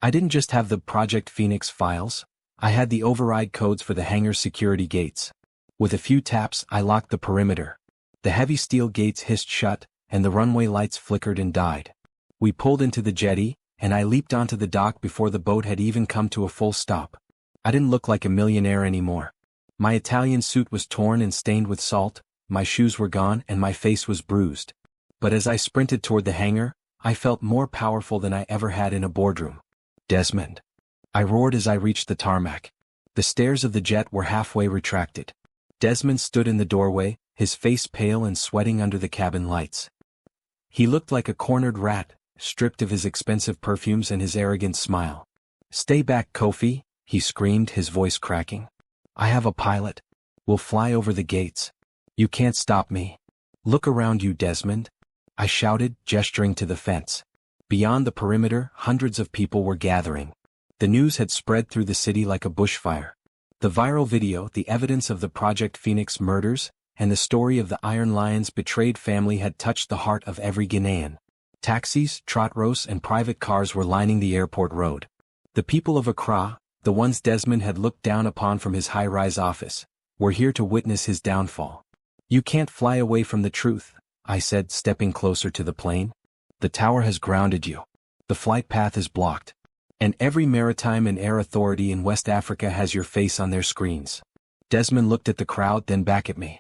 I didn't just have the Project Phoenix files, I had the override codes for the hangar's security gates. With a few taps, I locked the perimeter. The heavy steel gates hissed shut, and the runway lights flickered and died. We pulled into the jetty, and I leaped onto the dock before the boat had even come to a full stop. I didn't look like a millionaire anymore. My Italian suit was torn and stained with salt, my shoes were gone, and my face was bruised. But as I sprinted toward the hangar, I felt more powerful than I ever had in a boardroom. "Desmond!" I roared as I reached the tarmac. The stairs of the jet were halfway retracted. Desmond stood in the doorway, his face pale and sweating under the cabin lights. He looked like a cornered rat, stripped of his expensive perfumes and his arrogant smile. "Stay back, Kofi," he screamed, his voice cracking. "I have a pilot. We'll fly over the gates. You can't stop me." "Look around you, Desmond," I shouted, gesturing to the fence. Beyond the perimeter, hundreds of people were gathering. The news had spread through the city like a bushfire. The viral video, the evidence of the Project Phoenix murders, and the story of the Iron Lion's betrayed family had touched the heart of every Ghanaian. Taxis, trotros, and private cars were lining the airport road. The people of Accra, the ones Desmond had looked down upon from his high-rise office, were here to witness his downfall. "You can't fly away from the truth," I said, stepping closer to the plane. "The tower has grounded you. The flight path is blocked. And every maritime and air authority in West Africa has your face on their screens." Desmond looked at the crowd, then back at me.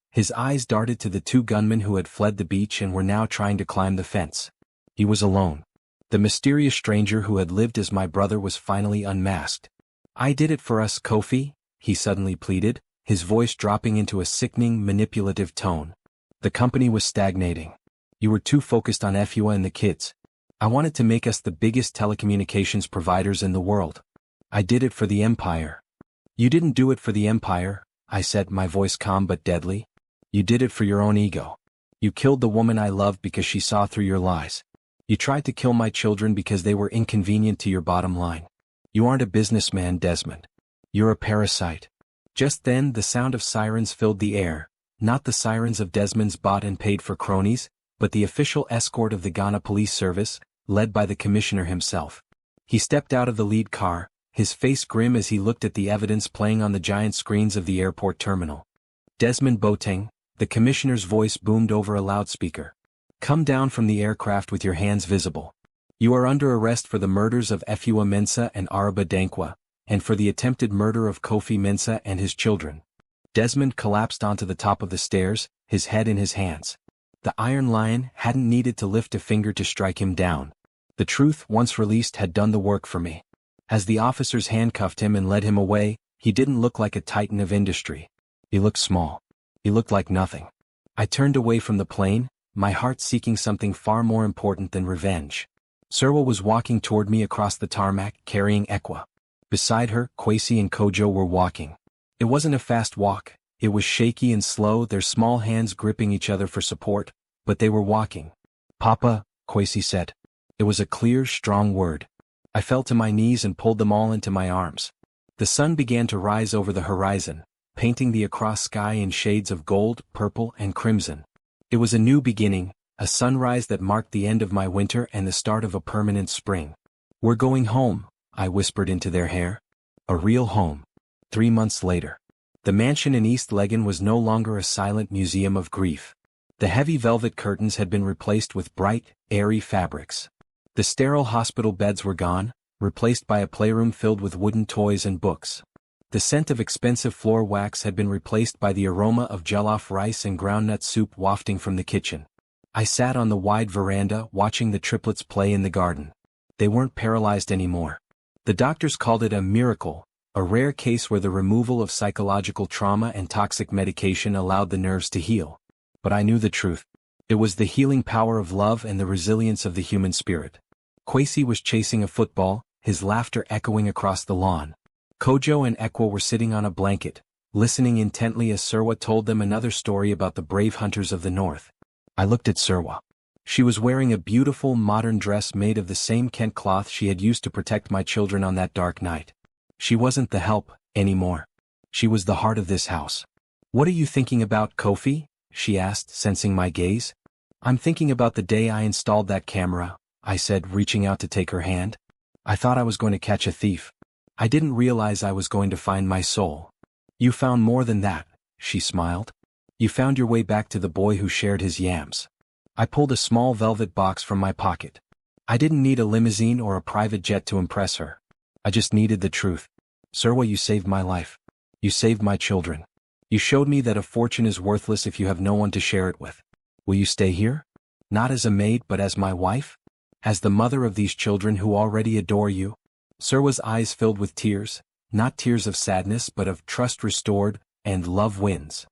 His eyes darted to the 2 gunmen who had fled the beach and were now trying to climb the fence. He was alone. The mysterious stranger who had lived as my brother was finally unmasked. "I did it for us, Kofi," he suddenly pleaded, his voice dropping into a sickening, manipulative tone. "The company was stagnating. You were too focused on Ekua and the kids. I wanted to make us the biggest telecommunications providers in the world. I did it for the empire." "You didn't do it for the empire," I said, my voice calm but deadly. "You did it for your own ego. You killed the woman I loved because she saw through your lies. You tried to kill my children because they were inconvenient to your bottom line. You aren't a businessman, Desmond. You're a parasite." Just then, the sound of sirens filled the air, not the sirens of Desmond's bought and paid for cronies, but the official escort of the Ghana Police Service, led by the commissioner himself. He stepped out of the lead car, his face grim as he looked at the evidence playing on the giant screens of the airport terminal. "Desmond Boateng," the commissioner's voice boomed over a loudspeaker. "Come down from the aircraft with your hands visible. You are under arrest for the murders of Kofi Mensah and Araba Dankwa, and for the attempted murder of Kofi Mensah and his children." Desmond collapsed onto the top of the stairs, his head in his hands. The Iron Lion hadn't needed to lift a finger to strike him down. The truth, once released, had done the work for me. As the officers handcuffed him and led him away, he didn't look like a titan of industry. He looked small. He looked like nothing. I turned away from the plane, my heart seeking something far more important than revenge. Serwaa was walking toward me across the tarmac, carrying Ekua. Beside her, Kwesi and Kojo were walking. It wasn't a fast walk, it was shaky and slow, their small hands gripping each other for support, but they were walking. "Papa," Kwesi said. It was a clear, strong word. I fell to my knees and pulled them all into my arms. The sun began to rise over the horizon, painting the Accra sky in shades of gold, purple, and crimson. It was a new beginning, a sunrise that marked the end of my winter and the start of a permanent spring. "We're going home," I whispered into their hair. A real home. 3 months later. The mansion in East Legon was no longer a silent museum of grief. The heavy velvet curtains had been replaced with bright, airy fabrics. The sterile hospital beds were gone, replaced by a playroom filled with wooden toys and books. The scent of expensive floor wax had been replaced by the aroma of jollof rice and groundnut soup wafting from the kitchen. I sat on the wide veranda watching the triplets play in the garden. They weren't paralyzed anymore. The doctors called it a miracle, a rare case where the removal of psychological trauma and toxic medication allowed the nerves to heal. But I knew the truth. It was the healing power of love and the resilience of the human spirit. Kwesi was chasing a football, his laughter echoing across the lawn. Kojo and Ekua were sitting on a blanket, listening intently as Serwaa told them another story about the brave hunters of the north. I looked at Serwaa. She was wearing a beautiful modern dress made of the same Kent cloth she had used to protect my children on that dark night. She wasn't the help anymore. She was the heart of this house. "What are you thinking about, Kofi?" she asked, sensing my gaze. "I'm thinking about the day I installed that camera," I said, reaching out to take her hand. "I thought I was going to catch a thief. I didn't realize I was going to find my soul." "You found more than that," she smiled. "You found your way back to the boy who shared his yams." I pulled a small velvet box from my pocket. I didn't need a limousine or a private jet to impress her. I just needed the truth. "Serwaa, you saved my life. You saved my children. You showed me that a fortune is worthless if you have no one to share it with. Will you stay here? Not as a maid but as my wife? As the mother of these children who already adore you?" Serwaa's eyes filled with tears, not tears of sadness but of trust restored, and love wins.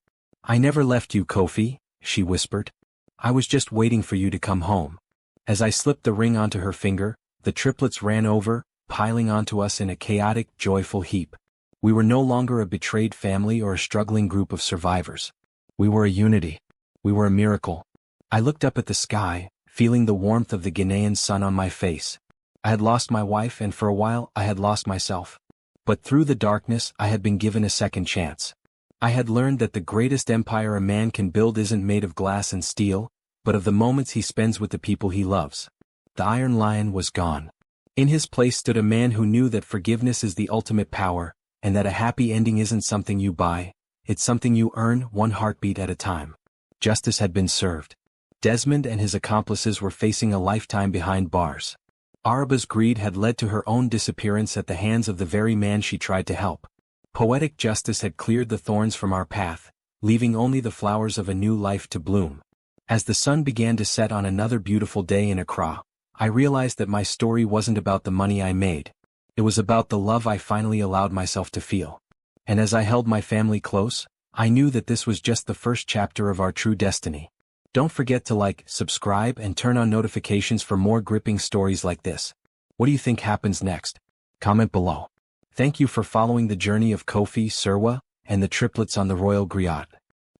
"I never left you, Kofi," she whispered. "I was just waiting for you to come home." As I slipped the ring onto her finger, the triplets ran over, piling onto us in a chaotic, joyful heap. We were no longer a betrayed family or a struggling group of survivors. We were a unity. We were a miracle. I looked up at the sky, feeling the warmth of the Ghanaian sun on my face. I had lost my wife and for a while I had lost myself. But through the darkness I had been given a second chance. I had learned that the greatest empire a man can build isn't made of glass and steel, but of the moments he spends with the people he loves. The Iron Lion was gone. In his place stood a man who knew that forgiveness is the ultimate power, and that a happy ending isn't something you buy, it's something you earn one heartbeat at a time. Justice had been served. Desmond and his accomplices were facing a lifetime behind bars. Araba's greed had led to her own disappearance at the hands of the very man she tried to help. Poetic justice had cleared the thorns from our path, leaving only the flowers of a new life to bloom. As the sun began to set on another beautiful day in Accra, I realized that my story wasn't about the money I made. It was about the love I finally allowed myself to feel. And as I held my family close, I knew that this was just the first chapter of our true destiny. Don't forget to like, subscribe, and turn on notifications for more gripping stories like this. What do you think happens next? Comment below. Thank you for following the journey of Kofi, Serwaa, and the triplets on the Royal Griot.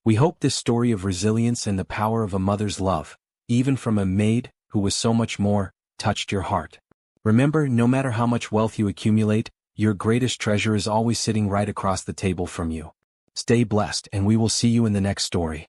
We hope this story of resilience and the power of a mother's love, even from a maid who was so much more, touched your heart. Remember, no matter how much wealth you accumulate, your greatest treasure is always sitting right across the table from you. Stay blessed, and we will see you in the next story.